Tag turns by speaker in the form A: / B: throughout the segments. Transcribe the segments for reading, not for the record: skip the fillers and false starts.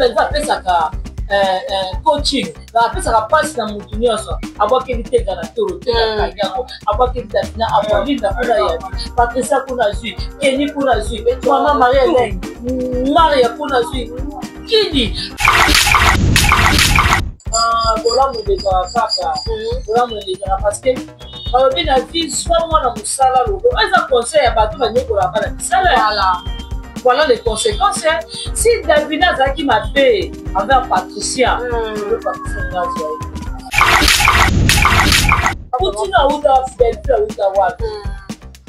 A: belle va apesa ka coaching ba apesa ka passe na mutu nyonso abwaki liteka na toro te na yango abwaki liteka abwalinda kuna ya Patricia kuna zui Kenny kuna zui Mama Maria Leng Maria kuna zui Kini bola modeka kaka bola modeka parce que balobi na vie soit mwana mosala logo eza conseil ya bato banyekola bana misala voilà les conséquences. Si Davina azalaki mabe envers Patricia, Poutina outa belle outa wapi.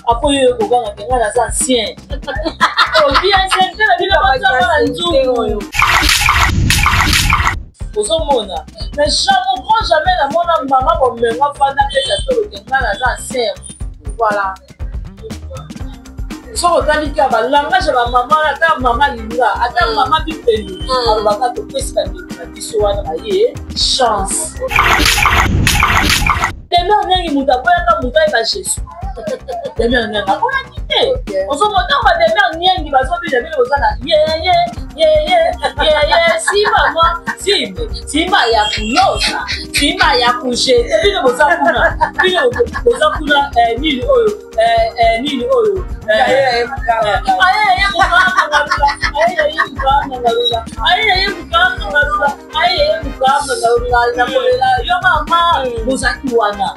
A: Après yo kokanga kenga na ancien. Oh bien c'est la vie na nzungu. Ozomona. Mais jamais la mona maman pour me fanda pesa to kenga na ancien. Voilà. So otalika ba langage ba mama ata mama linga ata mama bipeli alobaka to pesa na biso wana aye chance demain ngi muta koyaka muta eba Jésus demain ngi akona kite ozo mota ba demain ngi bazobi de bile ozana ye si mama simba ya kuyosa simba ya kushete bile bozakuna nini oyo yo mama mozaki wana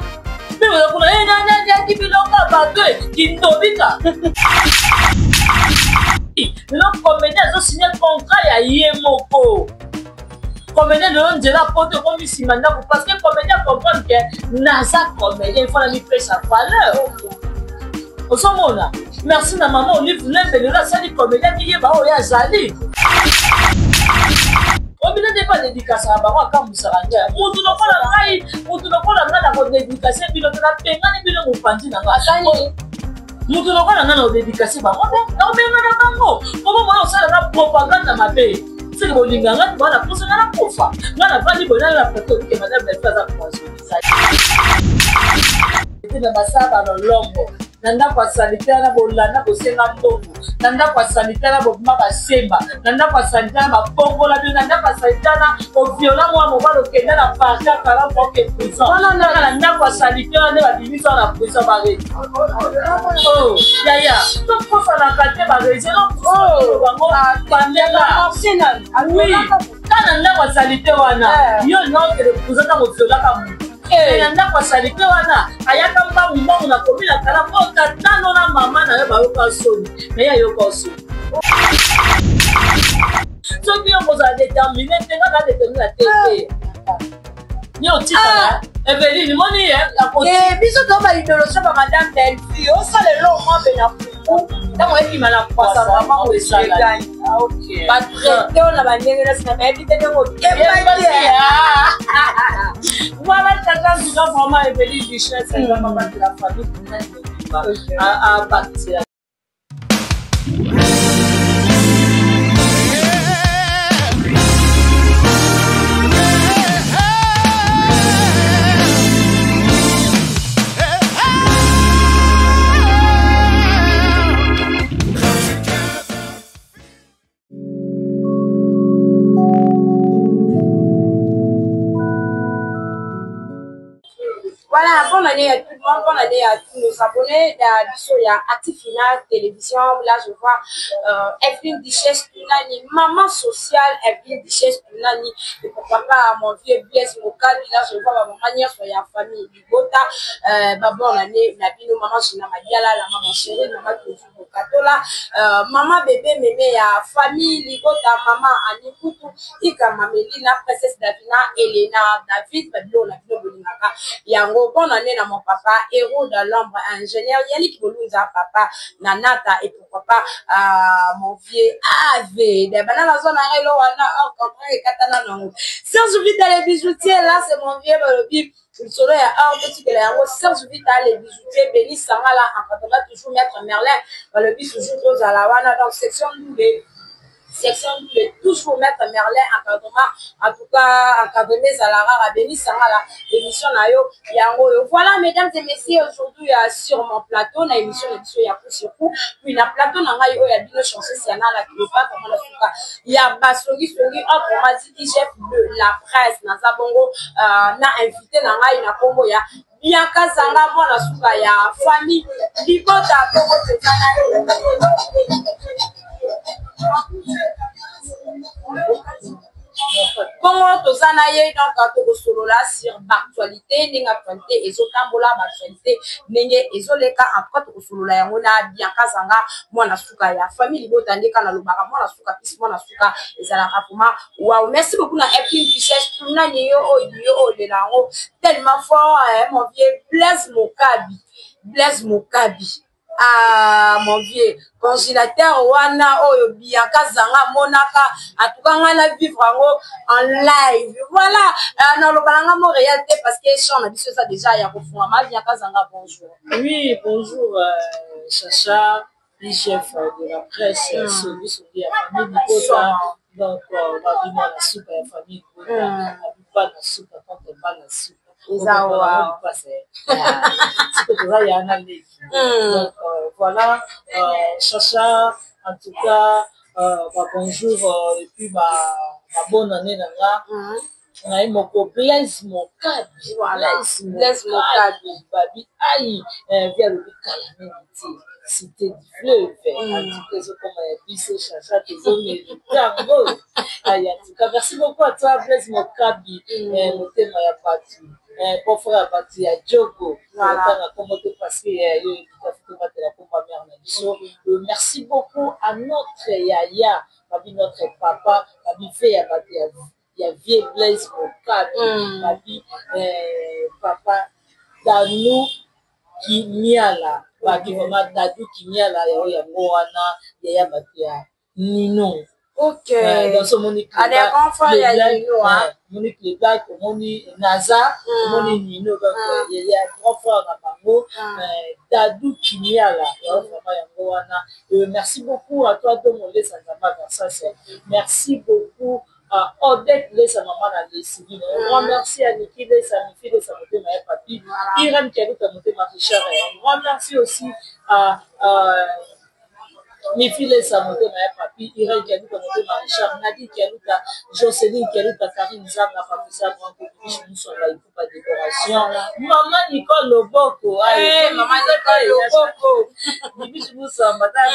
A: bilonga bato kindobika lelo comédien azosigné contrat ya ye moko comédien lelo nzela poto komi nsima ndako parce que comédien comprendre ke naza comédien il faut na mipesa valeur ozomona merci na mama olive lembe lelo asali comédien miyeba oyo azali obina nde badédikase na bango akambwisaka ngai mutu lokola ngai na kodédikase bino te napengani bino mopanzi na ngai mutu lokola ngai na kodédikase bango te nakobenga na bango obomona osalanga propagande mabe soki bolinga ngai tobana poso ngai nakufa ngai navandi bonani na plateau ke madame belfe aza koazolisa na basala balolongo na ndako ya sanitaire na bolanda bosenga mbongo na ndako ya sanitaire na bobima basemba na ndako ya sanitaire na babongola bino na ndako ya sanitaire na oviola mwa mobali okende na parti akala mpoke prison kaka na ndako ya sanitaire nde babimisa na prison bareti yaya tokosanaka te baregion bango bandela oui kana ndako ya sanitaire wana yo nokele prison ntango oviolaka motu na ndako asali mpe wana ayaka mbangu na komi na kala mpo tatano na mama na yo bayoka soni me ye ayoka soni soki yo kozala détermine te nga na détermine te te ni otikala Eveline moni ye biso toba idéologie ba madame Delphi osalelo omwambe na fuku ntango ekima na kwasa mama oesala batraite ona bandenge na sina bayebi te ndenge okebaki voilà tata nzuka vraiment Eveline Duchesse eza mama de la famille à partir.
B: Voilà, bonne année à tout le monde, bonne année à tous nos abonnés. Il y a Actifina Télévision, là je vois Evelyne Duchesse Tunani, maman sociale Evelyne Duchesse Tunani, et pourquoi pas mon vieux BS Moka, là je vois ma maman sur la famille Bigota, bonne année, Nabino, maman Gina Madiala, la maman chérie, maman Touzou Bokatola, maman bébé mémé, ya famille Ligota, maman Anikutu, Ika Mamelina, princesse Davina, Elena, David, Babilo, Nabino Bolinaka, Yango. Bonne année à mon papa, héros de l'ombre, ingénieur Yannick Boulouza, papa, Nanata, et pourquoi pas mon vieux Ave, des bananes à zone à Relo, et Katana. Sans oublier les bijoutiers, là, c'est mon vieux Balobi. Le soleil est hors de ce que sans oublier les bijoutiers, Béni Sarala, en toujours maître Merlin, Balobi, toujours à la Wana, dans section 2. section double, toujours maître Merlin, encadrement, en tout cas, encadrement Zalara, Béni Sangala, émission Nayo, Yango. Voilà, mesdames et messieurs, aujourd'hui, sur mon plateau, na émission d'édition Yakou sur coup, puis na plateau, na Nayo, il y a bien chanson, c'est Anna, la Cléopâtre, comment la souka, il y a Bassogi, autrement dit, chef de la presse, na Zabongo, na invité, na Nayo, na Congo, ya Bianca Zanga, moi, la souka, ya famille, Libota, Congo, Comment tozana ye donc to solo là sur l'actualité ninga actualité ezotambola actualité ndenge ezoleka après to solo la yango na Bianca Zanga mwana suka ya famille botandeka na lobaka mwana suka pisi mwana suka ezala rapuma wow merci beaucoup na Epine Bichette tuna niyo o de lango tellement fort mon vieux Blaise Mokabi ah mon vieux congélateur wana oyo Bianca Zanga monaka atukanga na vivre en live voilà na lobalanga Montréal parce que son habitude ça déjà ya kofunga ma Bianca Zanga bonjour.
A: Oui bonjour Chacha le chef de la presse service de la famille Bikota donc on va la soupe la famille Bikota pas la soupe quand on pas la soupe donc voilà Chacha en tout cas bonjour et puis ma bonne année là mon Blaise Mokabi
B: Blaise Mokabi
A: babi aïe via le calamité cité du fleuve en tout cas comme bise Chacha tes hommes tango aïe en tout cas merci beaucoup à toi Blaise Mokabi mon thème ya parti pour faire la partie à Djogo parce que merci beaucoup à notre Yaya notre papa il y a vieux Blaise Mokabi papa Danou Kimiala vraiment Danou Kimiala ya Moana ya Nino.
B: Ok.
A: Dans ce Monique Monique le Black, Monique Naza, Monique Nino, donc il y a trois fois à Bango, Dadou Kimiala, merci beaucoup à toi de mon laisse à Zama Versace. Merci beaucoup à Odette laisse à maman à l'Essivine. Un grand merci à Niki laisse à Niki laisse à monter ma papi. Irène qui a à monter ma Richard. Un grand merci aussi à mes filles les amoureux ma papi Irène qui a dit comme Richard Nadi qui a dit Jocelyne qui a dit Karine Zam la Patricia Grand Public nous sommes là pour pas décoration maman Nicole Loboko
B: maman Nicole Loboko
A: bibi nous sommes madame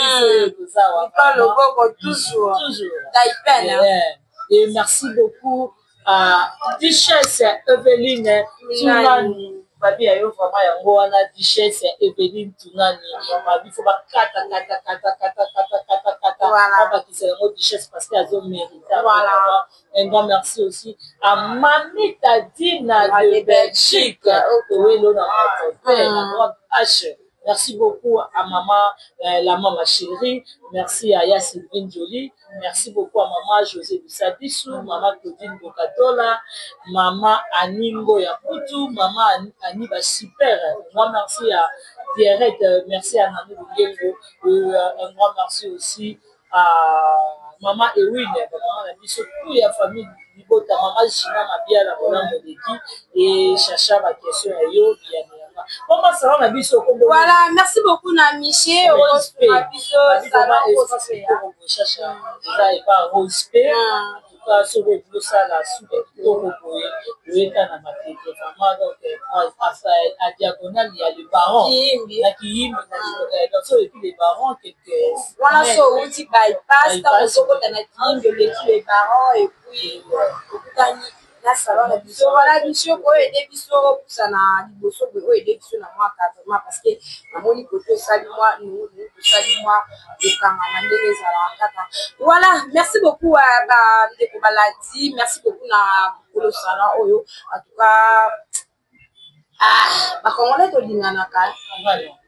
B: Nicole Loboko toujours
A: et merci beaucoup à Duchesse Evelyne Tunani babi ayo vraiment yango wana Duchesse Evelyne Tunani babi faut ba kata voilà qui c'est le mot Duchesse parce qu'elle a mérité voilà un grand merci aussi à Mamie Tadina de Belgique oui l'on a H. Merci beaucoup à maman, la maman chérie. Merci à Sylvine Jolie. Merci beaucoup à maman José Bissabissou, maman Claudine Bokatola, maman Aningo Yaputu, maman Aniba Super. Un grand merci à Pierrette, merci à Nanou Luguengo. Un grand merci aussi à maman Ewine, maman la surtout la famille Libota, maman Gina Mabia, la maman Modeki et Chacha, ma question à Yo, comment ça va,
B: voilà, merci beaucoup, Namiché.
A: À diagonale, il y a le baron. Les barons
B: voilà, so bypass, les barons et puis na salon na biso voilà biso ko aider biso pour na liboso ko aider biso na moi carrément parce que na moni côté sali moi nous sali moi de kanga na ndenge za kaka voilà merci beaucoup ba ndeko baladi merci beaucoup na le salon oyo en tout cas ba congolais to lingana ka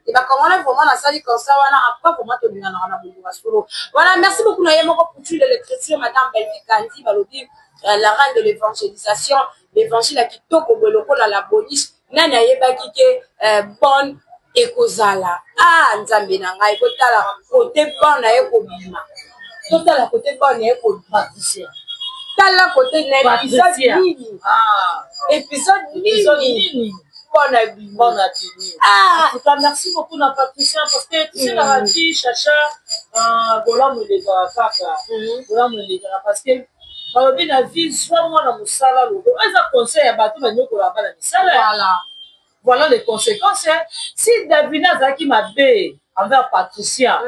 B: et bah comment on vraiment la salle comme ça voilà après comment to lingana na bongo solo voilà merci beaucoup na yemo ko pour l'électricité madame Belgique Kandi balobi la reine de l'évangélisation, l'évangile qui toque au boloko dans la bonus, nana yebaki ke bonne ekozala. Ah, nzambe na ngai kotala côté bon na ekobima. tout à la côté bon et pour
A: Patricia.
B: Dans la côté l'épisode nini. Épisode nini.
A: Bon appétit. En tout cas, merci beaucoup à Patricia parce que tu sais, la radio, Chacha, voilà, me les gars, voilà, me les gars, parce que balobi na vie soit moi na musala logo eza conseil ya bato banyoko la bala misala voilà les conséquences hein. Si Davina azaki mabe envers Patricia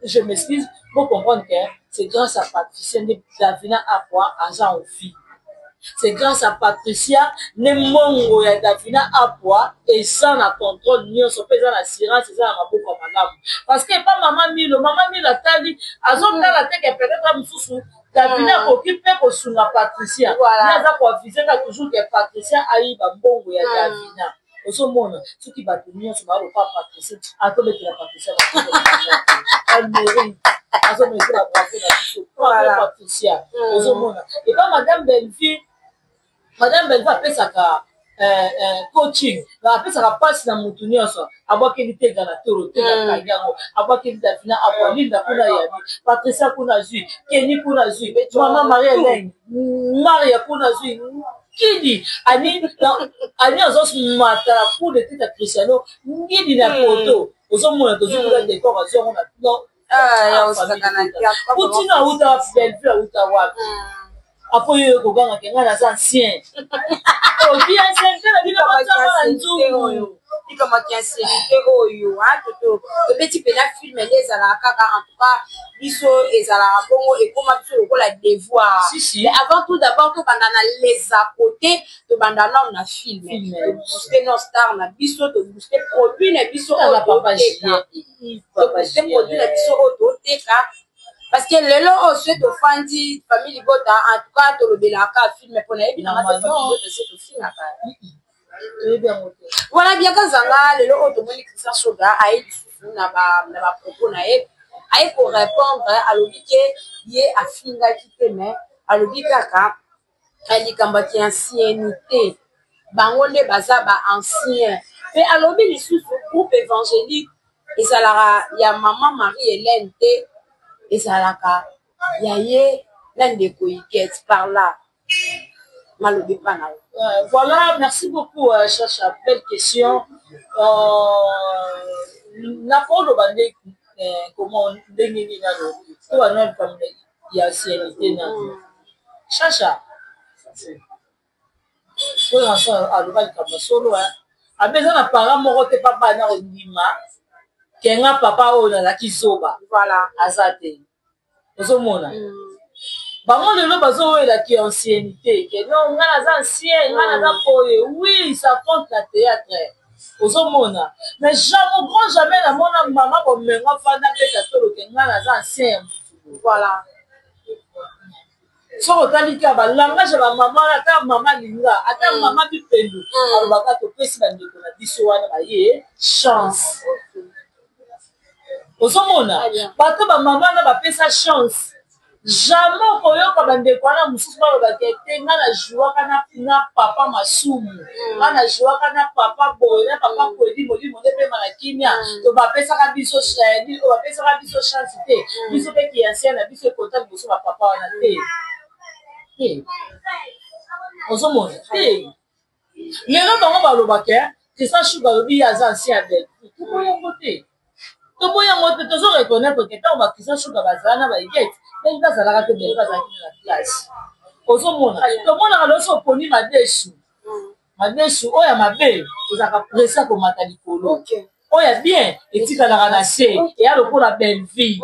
A: je m'excuse pour comprendre que c'est grâce à Patricia que Davina a quoi argent au vie. C'est grâce à Patricia ne mongo ya Davina apwa et sans la contrôle nyonso pe za l'assurance za maboko malamu parce que pas maman Milo atali azotala te que peut-être mususu Davina occupé ko sunga Patricia il za ko viser toujours que Patricia ayiba mbongo ya Davina osomona soki bato nyonso balo pa Patricia atobetela Patricia azomekela Patricia osomona et pas madame Belleville apesaka coaching apesaka pasi na mutu nyonso abwakeli te ga na toro te na kangi yango abwakeli Davina akwalinda kuna yabi Patricia kuna zwi Kenny kuna zwi mama Marie Hélène Maria kuna zwi kidi ani azosmatala pour de tete Cristiano ngidi na poto ozomona tozokula dekor azomona kutina auta Belleville auta wapi après yo koganga kenga na ancien bien ancien na bino batama nzungu
B: comme ancienneté oyo toto petit pena film ezala kaka en tout cas biso ezala bongo et comme biso lokola devoir mais avant tout d'abord to banda na les à côté to banda na on a film booster nos stars na biso to booster produit na biso
A: na papa
B: booster produit na biso oteka parce que lelo o se to fandi famille bota en tout cas to lobelaka film pour na ebina ma famille bota se to film aka voilà bien kazanga lelo o to moni Christian Soga ayi na ba propos na e ayi pour répondre à l'obité yé afinga kite mais à l'obité kaka ali kambati ancienneté bango nde baza ba ancien mais à l'obité lisusu groupe évangélique esalara ya maman Marie Hélène te ezalaka ya ye na ndeko Iket par là malobi pana.
A: Voilà, merci beaucoup Chacha, belle question. Na polo bande comment ndengeni na lo to wana comme il y a ancienneté na Chacha pour lancer à l'oral comme solo a besoin na parent moko te papa na ondima kenga papa o na la kisoba
B: voilà
A: azate ozomona bango lelo bazowela ki ancienneté que non nga na ancien nga na koye oui ça compte la théâtre ozomona mais jamais grand jamais na mona maman bomenga fanda pesa tolo ke nga na ancien
B: voilà
A: so otalika ba langage ba maman ata maman linga ata maman bipendo alobaka to pesi bandeko na biso wana ba ye chance ozomona bato ba maman na ba pesa chance jamais koyoka bandeko wana mosusu balobaka ete nga na jouaka na papa masumu nga na jouaka na papa boye na papa koedi molimo nde pema na kimia to bapesaka biso chance te biso mpe kiancien na biso ekota liboso bapapa wana te ozomona te lelo bango balobaka Christian Soga alobi aza ancien ya bel toboyango te tozoreconnaitre ke ntango bakristian Soga bazala na baigete ndenge bazalaka te bele bazalaki na classe ozomona tomonaka loso oponi madesu oyo ya mabe ezalaka presa komata likolo oyo ya bien etikalaka na se eya lokola Belleville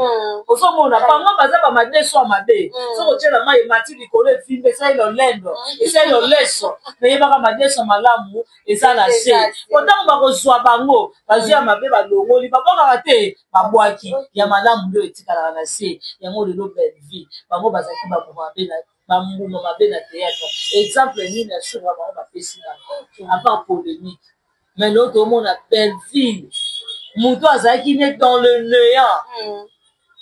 A: ozomona bango baza bamadesu ya mabe soki otyela mai emati likolo evimbe esali lolendo esali loleso nayebaka madesu ya malamu eza na se otango bakozwa bango bazwi ya mabe balongoli babokaka te babwaki ya malamu nde etikalaka na se yango lelo Belleville bango bazalaki bambuma mabe na théâtre exemple nini ya Soga bango bapesi na apart polémique mais l'autre omona Belleville moto azalaki né dans le néant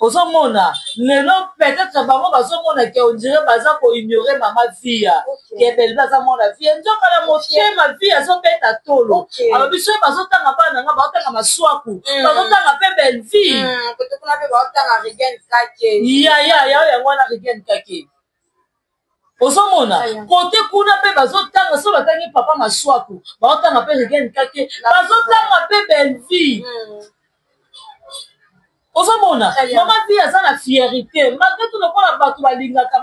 A: ozomona lelo peut-être bango bazomona ke on dirait baza ko ignorer mama via ke belle baza mona via nzoka la motema via azobeta tolo aba biso bazotanga bana nga bazotanga maswaku bazotanga pe belle vie
B: kote kuna pe bazotanga Regan Kake
A: ya yango wana Regan Kake ozomona kote kuna pe bazotanga so batangi papa maswaku bazotanga pe Regan Kake bazotanga pe belle vie ozomona mama vie aza na fierté malgré tout lokola bato balingaka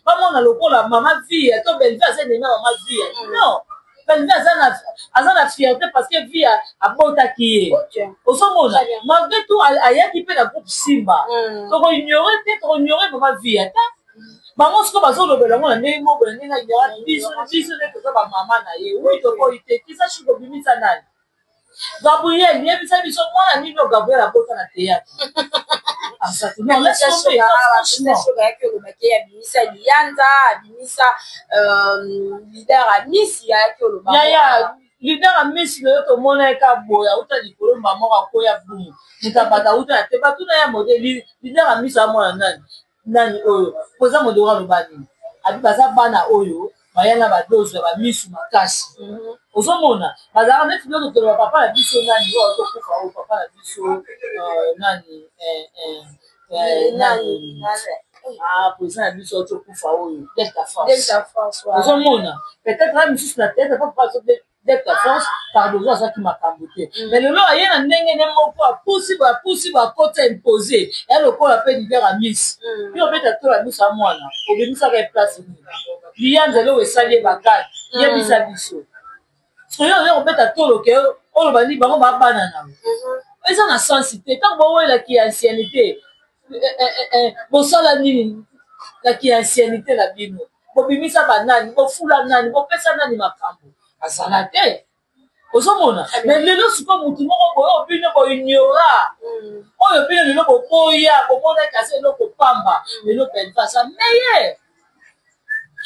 A: bamona lokola mama vie to belle vie aza enemi ya mama vie non belle vie aza na fierté parce que vie abotaki ye ozomona malgré tout ayaki mpe na groupe simba tokoignore te tokoignore mama vie ata bango siko bazolobela yango na ndenge moko na ndenge aignora biso nde toza bamama na ye wi tokoyi te kisa siko bimisa nani Gabriel, il y a vu ça, ils sont moi, ni le Gabriel a beau faire la théâtre. Ah, ça, non, laisse tomber.
B: Leader à Miss, il y a
A: leader à Miss, le autre monde est à boya, ou t'as dit que le maman a quoi à boum. Tu t'as pas d'outre, t'es pas tout dans un modèle. Leader à Miss à moi, nan, oyo. Posa mon droit le bani. Abi baza bana oyo. Bayana badozo ba misu makasi ozomona bazala neti ndoto to papa la biso nani o to kufa o papa la biso nani poza la biso to kufa oyo Delta Force ozomona peut-être la misu na tête pas Delta Force par besoin ça qui m'a camboté mais le lot ayena ndenge ne moko pousi ba côté imposé et le corps appelle leader à miss puis on peut être la miss à moi là au début ça va place lianza lo esali bakati yebisa biso soyo on peut être tolo ke on va dire bango ba bana na eza na sensité tant bo wela ki ancienneté bosala nini la ki ancienneté la bino bo bimisa banani bo fula nani bo pesa nani makambo asala te ozomona mais lelo siko mutu moko boyo bino bo ignora oyo bino lelo bo boya bo mona kase lo ko pamba lelo ben fasa meilleur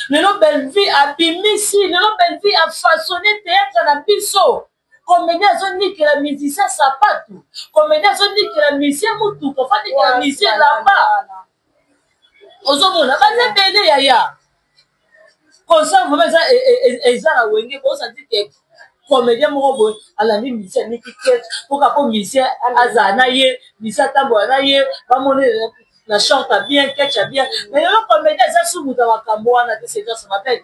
A: lelo belle vie abimisi lelo belle vie a façonné théâtre na biso comédien azonikela musicien sapatu comédien azonikela musicien mutuka fanikela musicien lamba ozomona baza bele yaya concert vraiment eza na wenge bozandi ke comédien moko boye alandi musicien niki ket poka po musicien azala na ye musicien atambola na ye bamone la chante bien, catch bien. Mais le comédien, ça sous vous dans la camoine, c'est ça m'appelle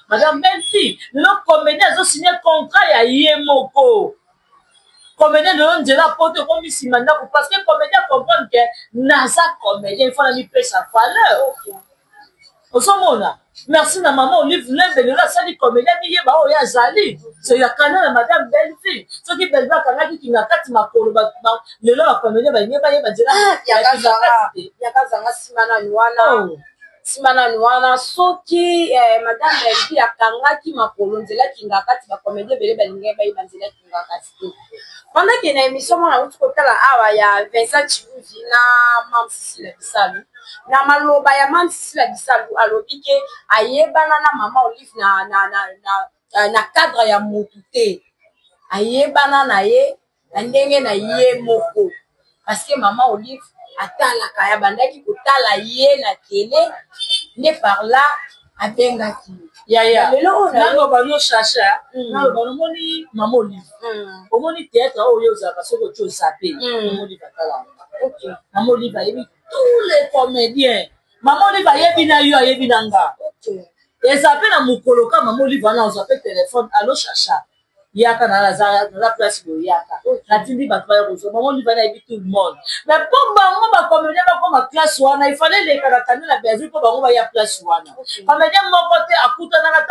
A: madame belle-fille. Le comédien, ils ont signé contrat à Yemoko. Comédien, le de la porte comme ici maintenant, parce que comédien comprend que Nasa comédien, il faut la lui payer sa valeur. Au sommet, merci na maman Olive Lembe, là, ça dit comédien, il y a bah, ya Zali. C'est la canne madame belle-fille. Ce qui belle va quand qui n'a pas ma coloba, le là, comédien, il y a pas y a
B: simana nuana soki madame belle-fille akangaki makolo nzela kingakati ba comédien bele balinga ba ibanzela kingakati. Pendant qu'il y a une émission on a outro kotala awa ya Vincent Chibuzi na Mam Cécile Bisalu. Na maloba ya Mam Cécile Bisalu alobi ke ayebana na mama Olive na cadre ya motute. Ayebana na ye na ndenge na ye moko. Parce que mama Olive atala kaya bandaki kotala ye na télé ne par là abengaki
A: ya lelo na bano chacha na bano moni mama Olive omoni théâtre oyo za soko cho sapé omoni batala OK mama Olive yebi tous les comédiens mama Olive yebi na yo yebi nanga OK et sapé na mukoloka mama Olive na on s'appelle téléphone allo chacha yaka na la place de yaka la tindi ba faire aux maman lui va aider tout le monde mais pour bango ba comédien ba comme classe wana il fallait les caractères la base pour bango ba ya place wana comédien mon côté akuta na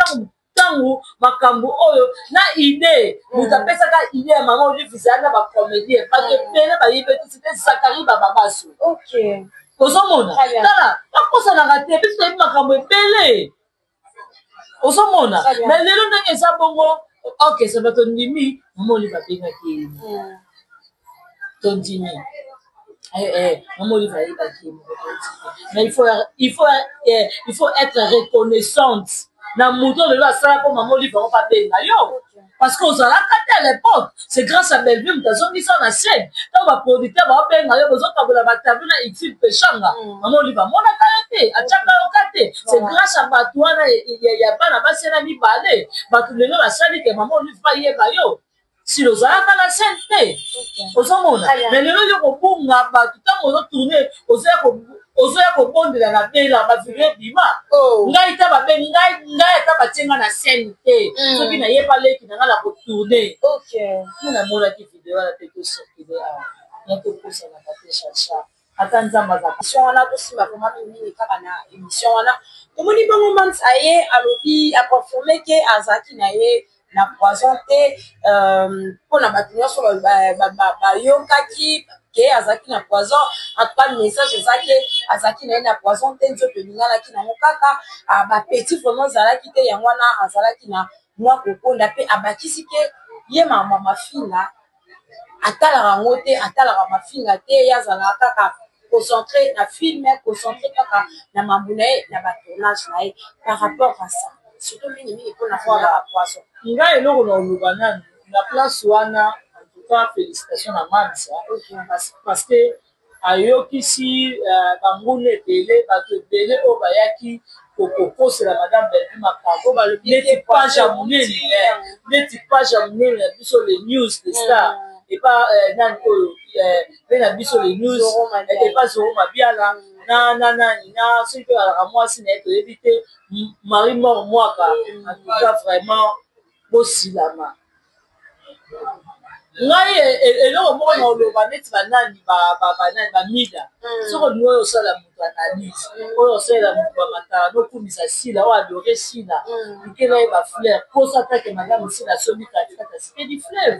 A: tangu makambo oyo na idée mutapesa ka idée maman lui fizana ba comédien parce que pele ba yebe c'était Zakari ba babaso
B: OK
A: ozomona tala bakosa na raté biso yebi makambo epele ozomona mais lelo ndenge eza bongo OK, ça va ton nimi, maman Olive a bien qui ton dîner. Maman Olive a bien qui. Mais il faut être reconnaissante. Na mouton de la salle pour maman Olive on pas bien yo. parce que ozalaka te à l'époque c'est grâce à Belleville mutazongisa na scène ntango baproducteur baobenga yo bozokabola batabu na X peshanga mama Olive amonaka yo te atiaka yoka te c'est grâce à bato wana ya bana basi na mibale bato lelo basali ke mama Olive bayeba yo si ozalaka na scène te ozomona mais lelo yo kobunga bato ntango ozotourne ozoya kobondela na bela bavire bima ngai ta babengi ngai ata batienga na scène te soki nayeba leki na nga na kotourne namonaki video wana te tosokile awa nakokosanaka te chacha ata nzambe
B: émission wana tosimba vraiment mingi kaka na émission wana tomoni bongo Mams aye alobi aconfirme ke azalaki na ye na poison te mpona bato nyonso bayokaki ke azalaki na poison en tout cas le message ezaki azalaki na ye na poison te nzoto elinganaki nango kaka bapeti vraiment azalaki te yango wana azalaki na mwa kokonda mpe abakisi ke ye mama mafinga atalaka yango te atalaka mafinga te ye azalaka kaka concentré na film concentré kaka na mambo na ye na batournage na ye par rapport à ça surtout mingi mpona koala poison
A: ngai eloko na oloba nani na place wana en tout cas félicitation na Mams parce que ayokisi banguna ebele bato ebele oyo bayaki kokokosela madame Belleville makambo neti page ya monene na biso le news de star epa nani oyo mpe na biso le news epa Zoro Mabiala na soki mpe alaka mwasi na ye toyebi te Marie Mort Mwaka en tout cas vraiment bosilama ngai eloko moko na oloba neti banani bamida soki olingi oyo osala moto analyse oyo osalela moto bamatala nokumisa sila oyo adore sila likela ye bafleur posa atake malamu sila asombi katikati asipedi fleur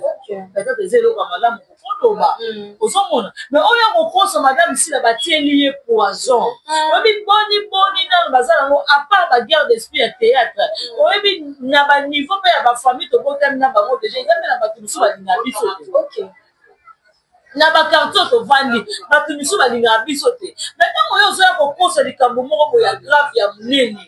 A: peut-être eza eloko ya malamu kokoloba ozomona mais oyo kokosa madame sila batieli ye poison oyebi boni nano baza nango apart baguerre d'esprit ya théâtre oyebi na baniveau mpe ya bafamille tobotami na bango déjà eza mpe na bato mosusu balinga biso te na bakartier tovandi bato misu balingaka biso te mais ntango oyo ozoya kokosa likambo moko boye ya grave ya monene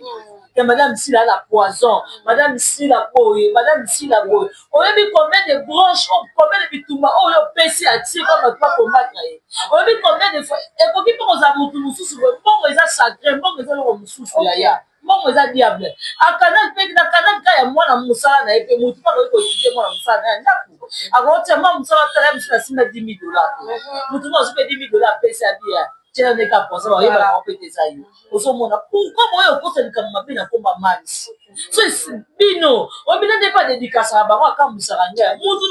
A: ke madame sila ala poison madame sila boye madame sila boye oyebi combien de branche combien de bitumba oyo opesi atie kwa bato bakombatra ye oyebi combien de fois ekoki mpe kozala motu mosusu boye mbongo eza sacré mbongo eza eloko mosusu yaya mbongo eza diable akanal mpe na kanal ka ya mwana mosala na ye mpe motu mpe akoki koétudie mwana mosala na ye ndako akotia mwa mosala atala biso na nsima 10 000 $. Motu moko azope 10 000 $, apesi abia tiena ndenge apensa bayebaka mpe eza ye ozomona pourkoi boye okosa likambo mabe na komba Mams so bino obina nde pa dédikasaka bango akambwisaka ngai mutu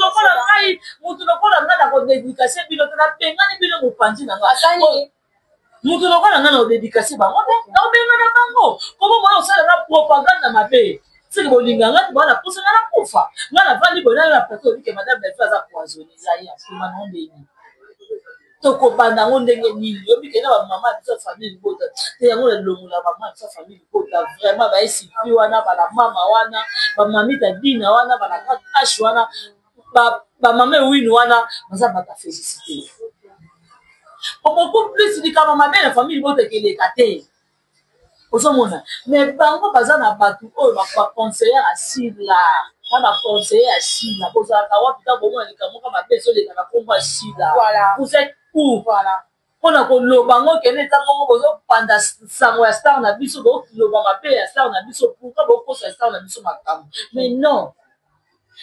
A: lokola ngai na kodédikase bino te nabengani bino mopanzi na ngai mutu lokola ngai na kodédikase bango te naobengana bango komo moya osalaka propagande mabe seke bolinga ngai tobana posa ngai nakufa ngai navandi boye nai na plateau obike madame Belleville aza poisonné eza ye asoma nango ndeni tokobanda yango ndenge nini yobike na bamama biso famille libota te yango lelongola bamama biso famille libota vraiment baesipi wana bala mama wana bamamita dina wana balaka ashe wana bamama ewini wana baza bata félicité beaucoup plus likambo mabe na famille libota ekeleka te ozomona mais bango baza na bato oyo baconseillere asila na baconseillere ya sila kozalaka wapi ta bomona likambo ka mabe ezoleka na kombo ya sila vous êtes où mpona koloba ngo kende eza bongo bozopanda sango ya star na biso boloba mabe ya star na biso pourka bokosa star na biso makambo mais non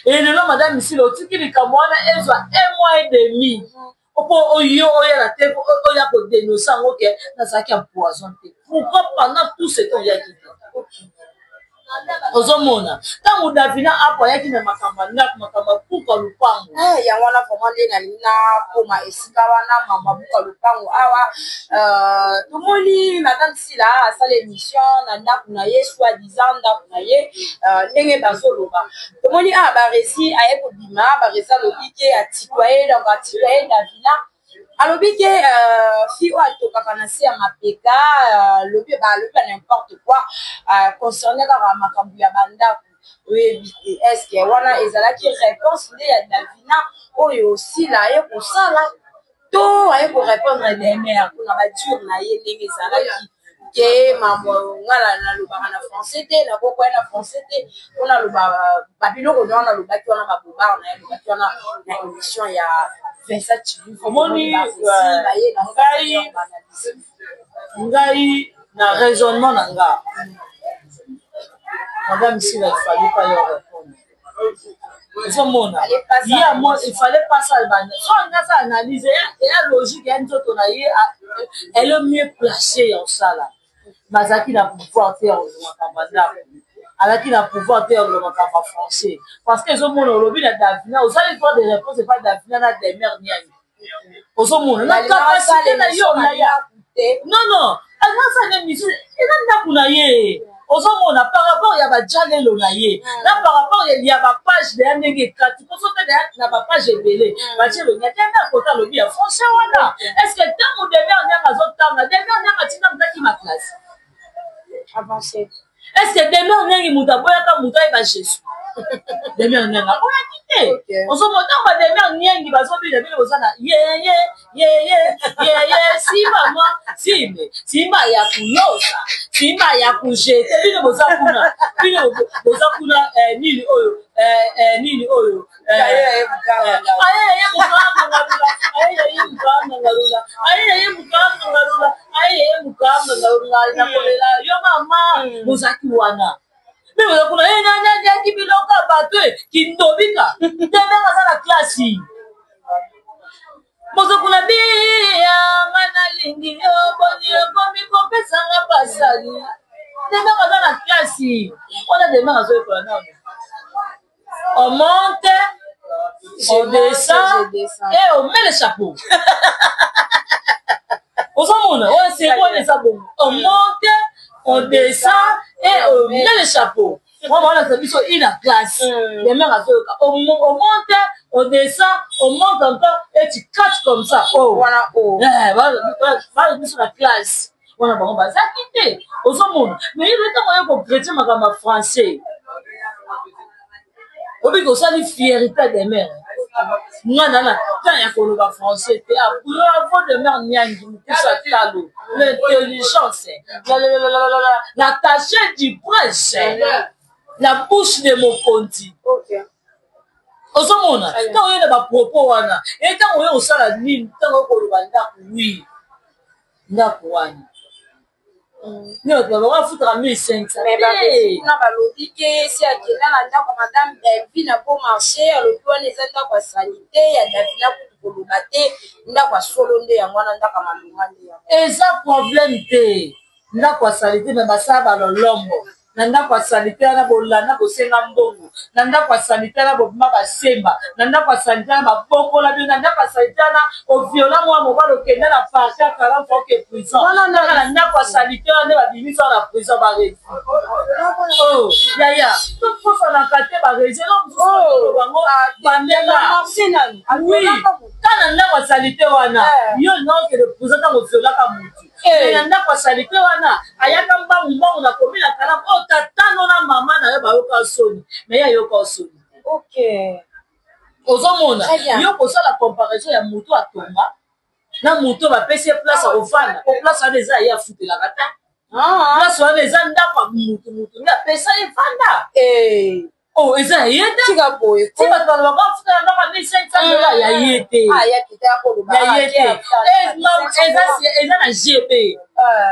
A: elelo madame misila otiki likambo wana ezwa 1 mois et demi opo oyo oyela te oya kodénonce yango ke nazalaki ya poison te pourquoi pendant tout ce temps oyaki te ozomona ntango davina apo ayaki na makambo ndako makambo buka lupango
B: yango wana vraiment nde nalingi nakoma esika wana mama buka lupango awa tomoni madame sila asala émission na ndako na ye soi-disant ndako na ye ndenge bazoloba tomoni awa baresi aye kobima baresi alobi ke atitoye donc atitoye davina alobi ke fi oyo atokaka na se ya mapeka lobi balobi ya n'importe quoi concerné kaka makambo ya bandako oyebi te estce wana ezalaki réponse nde ya davina oyo osila aye kosala to aye korépondre demere mpona badure na ye ndenge ezalaki que maman na lobaka na français te na koko na français te on a ba biloko na loba ki wana baboba na loba ki wana na émission ya Vincent Chilu
A: omoni ngai na raisonnement na nga madame Sila il fallait pas y répondre. Il fallait pas ça. Si on a ça analysé, il y a logique, il y a une autre, elle est mieux placée en ça là. Mazaki n'a pouvoir faire alors qu'il a pouvoir faire le français. Parce que ce monde aujourd'hui la Davina, vous allez voir des réponses, c'est pas Davina, la des mères ni au monde, la capacité na yo na ya. Non non, alors ça n'est mis, il n'a pas naie. Ozomona par rapport ya ba jalelo na ye là par rapport ya ba page de ndenge kati ko sote na ba page ebele ba tshelo nya tena kota lobi ya français wana est-ce que tant de mère nya azotanga de mère nya atina mtaki ma classe
B: avancé
A: est-ce que demain nya mutaboya ka mutai ba Jésus demain nya on a quitté ozomona ba demain nya ngi bazobi de bile ozana ye si maman simba ya kuyosa simba ya kujete bino bozakuna nini oyo yo mama bozaki wana mais bozakuna nyaki biloko bato kindobika ndenge aza na klasi bozokuna bia ngana lingi yo boni okomi kopesanga basali demere aza na klasi wana demere azoyekola nano on monte on descend et on met le chapeau ozomona oyo seko wana eza bongo on monte on descend et on met le chapeau on a biso il a classe demere azoyoka on monte on descend, on monte encore et tu catches comme ça. Oh, voilà, oh. Voilà, sur la classe. Voilà, on va s'acquitter. Au monde. Mais il est temps qu'on chrétien, ma français. Au bout de ça, il fierté des mères. Moi, dans la quand il y a qu'on français, tu as bravo de mère Niangi, tout ça, l'intelligence, l'attaché du prince, la bouche de mon ponti.
B: Ok.
A: Ozomona tant oyo na ba propos wana et tant oyo osala nini tant ko loba ndako oui ndako wana non tu vas foutre 1500
B: mais na ba lobi ke si akenda na ndako madame Belvi na bon marché alobi wana eza ndako ya sanité ya davina ko loba te ndako ya solo nde yango wana ndako malunga nde yango
A: eza problème te ndako ya sanité mais basala balolombo na ndako ya sanitaire na bolanda bosenga mbongo na ndako ya sanitaire na bobima basemba na ndako ya sanitaire na babokola bino na ndako ya sanitaire na oviola mwa mobali okende na parti ya 40 fois ke prison kaka na ndako ya sanitaire nde babimisa na prison barezi o yaya tokosanaka te barezi bango bandela oui kana ndako ya sanitaire wana yo nokende prison ntango oviolaka motu na ndako ya sanitaire wana ayaka mbangu na komi na kala tatano na mama na yo bayoka soni mais ya yoka soni
B: ok
A: ozomona yo kosala comparaison ya moto atonga na moto bapesi ye place ovanda po place wana eza ye afutelaka ta place wana eza ndako ya mutu nde apesa ye vanda oh eza ye te
B: tika boye
A: ti bato balobaka afutela ndako ya 1500 ya ye te ya ye te eza na gb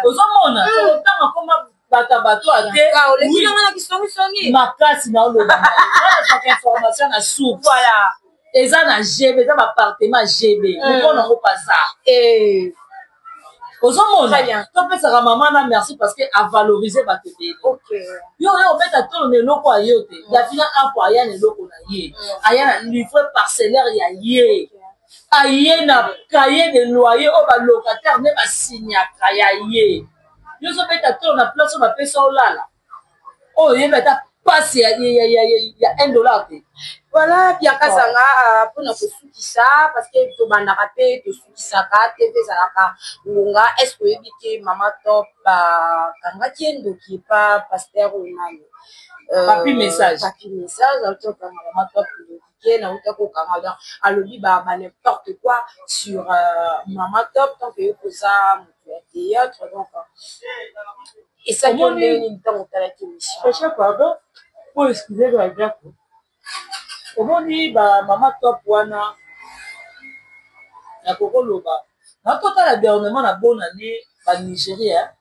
A: ozomona otanga koma bato ate makasi na oloba wana information na soupe voilà eza na gb eza bapartement gb moko nango paza ozomona topesaka mama na merci parce que avalorize bato ebele yo oyo obeta tolo na eloko ya yo te yafina apo aya na eloko na ye aya na livre parcellaire ya ye aye na cahier de loyer oyo balocataire nde basignaka ya ye yo ozobeta tolo na place oyo bapesa olala oyo yeba ata pasi ya $1 te
B: voilà biakazanga mpona kosukisa parce que tobandaka mpe tosukisaka te mpe ezalaka ngonga est ce que oyebi te mama top bakangaki ye ndoki epa paster oyo nani
A: papi message
B: auti okanga mama top ndoki ke nauta kokanga donc alobi ba n'importe quoi sur mama top tant que yo koza motu théâtre, donc. Et ça, on est une temps à la télévision.
A: Pardon, pour excuser la Jack. Comment dit, maman top wana, la Coco Loba. Dans tout à la gouvernement, la bonne année, la Nigeria,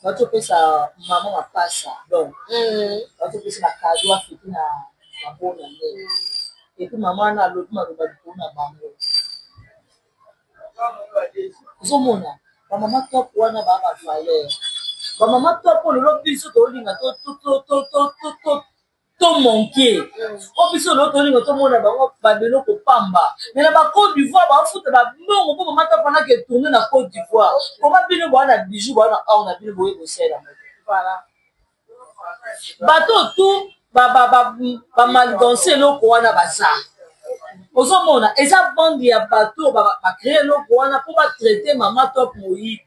A: quand tu fais ça, maman n'a pas ça. Donc, quand tu fais ça, la cadeau a fait la bonne année. Et puis maman a l'autre, ma roba du coup, na bango. Zomona, la maman top wana ba ba valeur. La maman top pour le biso to linga to manqué. O biso l'autre linga to mona bango ba belo ko pamba. Mais la ba Côte d'Ivoire ba foot ba mbongo pour maman top wana ke tourner na Côte d'Ivoire. Comment bino ba na bijou ba na on a bino boye bosela.
B: Voilà.
A: Bateau tout ba mal danser loko wana baza. Ozomona eza bande ya bateau ba créer loko wana pour ba traiter maman top moyi.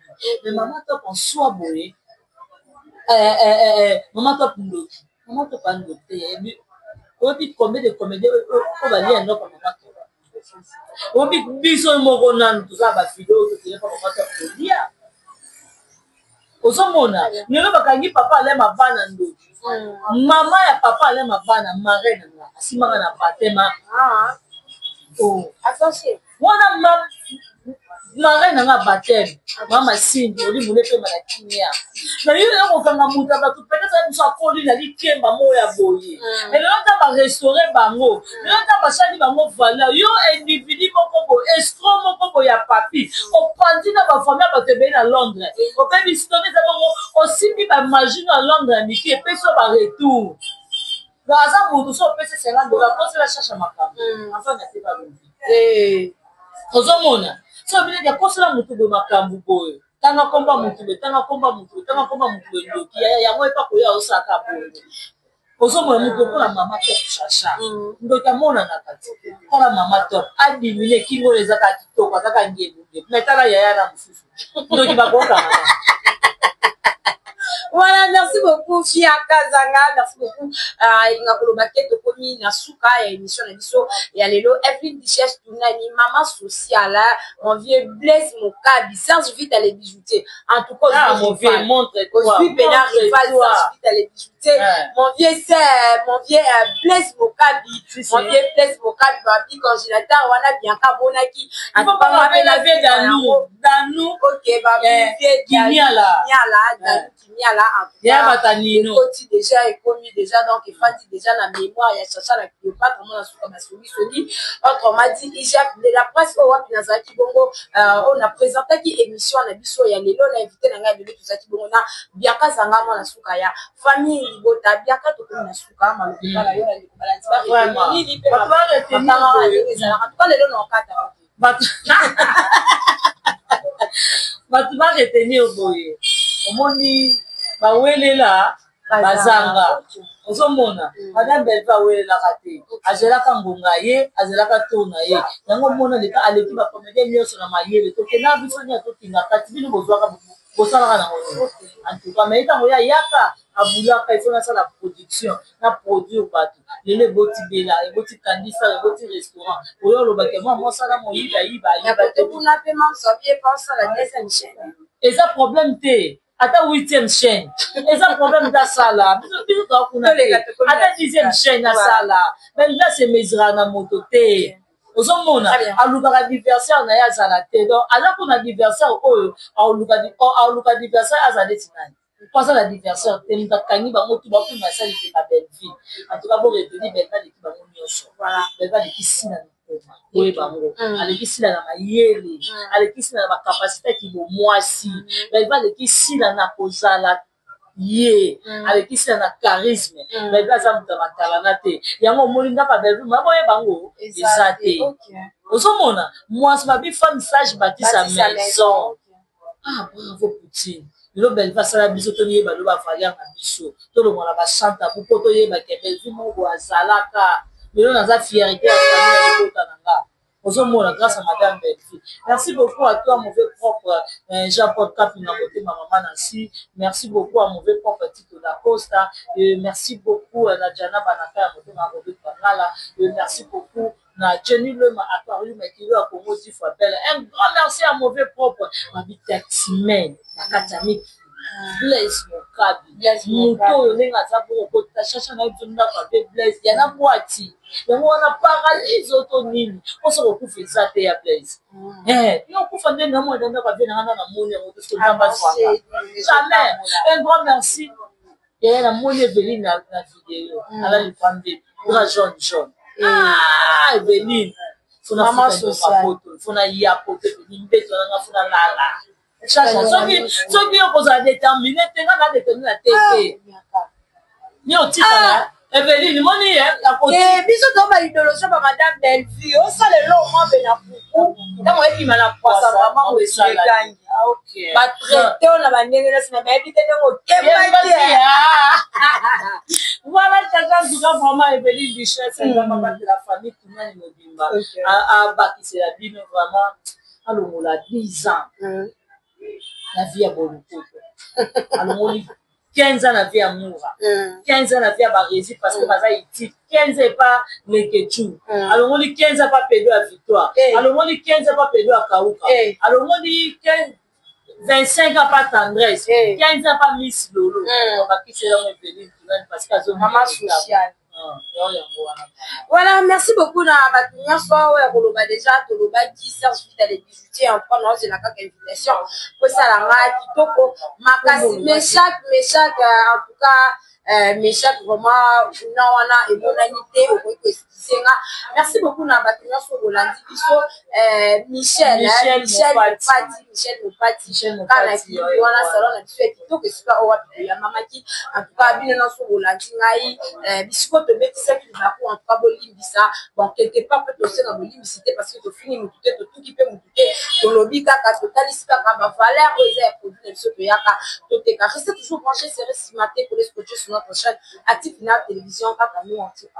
A: Mais maman top en soi boye. Maman top ndoki. Maman top en ndoki. On dit combien de comédiens on va lire non comme maman top. On dit biso moko nan tout ça ba vidéo que c'est pas maman top dia. Ozomona nelo bakangi papa ale mabana ndoki. Maman ya papa ale mabana marraine na asimanga na batema. Oh,
B: attention.
A: Wana marraine na batema. Mama sindi oli mule pe malakinya. Na yule ko kanga muta ba tu peut-être ça nous akoli la likemba moya boye. Mais là ta ba restaurer bango. Là ta ba sali bango valeur. Yo individu moko estro moko ya papi. O pandi na ba famille ba te be na Londres. O pe bistonner za bango aussi bi ba magie na Londres ni ki pe so ba retour. Dans un monde so pe $50 quand c'est la cherche makam. Enfin na te ba lobi. Ozomona. So bile ya kosala mutu be makambu boye. Tanga komba mutu be ndoki ya mo epa ko ya osaka boye. Ozomona mutu ko la mama top chacha. Ndoki mona na kati. Ko la mama top adimile kingo leza ka kitoko kaka ngebu. Metala ya na mususu. Ndoki ba ko kama.
B: Voilà, merci beaucoup, Fia Kazanga. Merci beaucoup. Il y a un maquette de commis, Nasuka, et émission de l'émission. Et allélo, Evelyne Dichès, maman sociale, mon vieux Blaise Mokabi, sans suffit à les bijouter. En tout cas,
A: mon vieux, montre-toi.
B: Je suis pénard rival, sans suffit à les bijouter. Mon vieux Blaise Mokabi, mon vieux Blaise Mokabi, ma vie congélateur, on a bien Kabonaki.
A: Il faut pas rappeler la vie d'Anou.
B: Ok, ma vieux
A: Kimiala.
B: Kimiala. Déjà est commis déjà donc il faut dire déjà la mémoire il y a cherché la Cléopâtre comment la soupe comme celui autrement dit de la presse au Wapi Nazaki Bongo on a présenté qui émission la biso ya lelo on a invité na ngai de tout ça qui bongo na biaka zanga moi la souka ya famille libota biaka to na souka ma lokala yo na likobala vraiment ni pe ba retenir en tout cas lelo na kata
A: batu ba retenir boye omoni bawelela bazanga ozomona madame Belva awelela te azelaka ngonga ye azelaka tona ye yango mona leka aleki ba comédien nyonso na mayele to kena biso nya to tinga kati bino bozwaka bosalaka na ngono en tout cas mais tango ya yaka abulaka il faut na la production na produire bato lele boti bela boti kandisa boti restaurant oyo lobake moi sala mo yiba
B: te kuna pe mam so bien pense la deuxième chaîne
A: et ça problème te ata 8e chaîne et ça problème da sala biso to kuna ata 10e chaîne na sala mais là c'est mesra na moto te ozomona alukaka diversaire na ya zala te donc ala ko na diversaire oyo aluka diversaire azale tinani pas la diversaire te mutakangi bango tu ba kuma sali te ba belle vie en tout cas bo retenir belle vie qui bango nyonso voilà belle vie qui sina oui bango aleki sila na mayele aleki sila na capacité ki bo mwasi belle vie qui sila na kozala ye aleki sila na charisme belle vie za muta matalana te yango molinga pa belle vie maboye bango ezate ozomona mwasi mabi femme sage bâtit sa maison ah bravo Poutine le belle va sala biso to yeba lo ba falia na biso to lo mona ba chanta bu poto yeba ke belle vie mo bo azalaka mais on a sa fierté à famille de Tananga ozomona grâce à madame Belfi. Merci beaucoup à toi mon vieux propre Jean-Paul Capina côté ma maman Nancy. Merci beaucoup à mon vieux propre Tito da Costa et merci beaucoup à Nadjana Banaka côté ma Robert Bangala et merci beaucoup na Jenny le ma apparu Oyo Makilo à Congo si faut appelle. Un grand merci à mauvais propre. Mabi taximen, Nakatami. Blaise Mokabi. Moto Oyo Nenga Zabo Kota Chacha na Tunda Pape Blaise. Yana boati. Yango wana paralyse auto nini. On se retrouve ça te ya Blaise. Yo kufa ndenge na moi ndanga Pape na na moni ya moto sur tamba swanga. Jamais. Un grand merci. Il y a la monnaie Evelyne dans la vidéo. Elle a les femmes de bras jaune. Ah, Evelyne. Maman sociale. Il faut y apporter une bête, il faut la la. Ceux qui ont déterminé, tu as déterminé la tête. Ni au titre là. Evelyne, mon nez, la côté.
B: Et bisous dans ma idéologie, madame Delvie. Oh, ça le long, moi, ben, la poukou. Dans mon équipe, la poisse, maman, où est-ce que gagne?
A: Ah, ok.
B: Ma traité, on a manié, là, c'est ma évité de mon
A: voilà, quelqu'un qui a vraiment Evelyne Bichette, c'est vraiment de la famille qui m'a dit, ah, bah, qui c'est la vie, vraiment, alors, on a 10 ans. La vie a bon alors, on 15 ans la vie à mourir. 15 ans la vie à Barési parce que Baza dit 15 ans pas les Ketchou. Alors on dit 15 ans pas pédo à Victoire. Alors on dit 15 ans pas pédo à Kaouka. Alors on dit 25 ans pas Tendresse. 15 ans pas Miss Lolo. On va quitter là parce qu'elles ont
B: maman sociale. Voilà, merci beaucoup na batunya so ouais koloba déjà toloba 10 Serge Vital les bijoutiers en trois non c'est la kaka invitation pour ça la ma kitoko makasi mais chaque en tout cas mais chaque vraiment na wana et monanité au côté senga merci beaucoup na batunya so rolandi biso Michel Mopati kana ki wana salon na biso kitoko sika o wapi ya mamaki en tout cas bino na so rolandi ngai bisiko to betisa ki en tout cas bolimbisa bon quelque part peut aussi dans bolimbisité parce que to fini mututé to tout qui peut mututé to lobi kaka to talisika ka ba valeur aux airs produits de ce que yaka to te ka restez toujours branché sur Simaté pour les scotcher sur notre chaîne Active Final Télévision kaka nous on tire.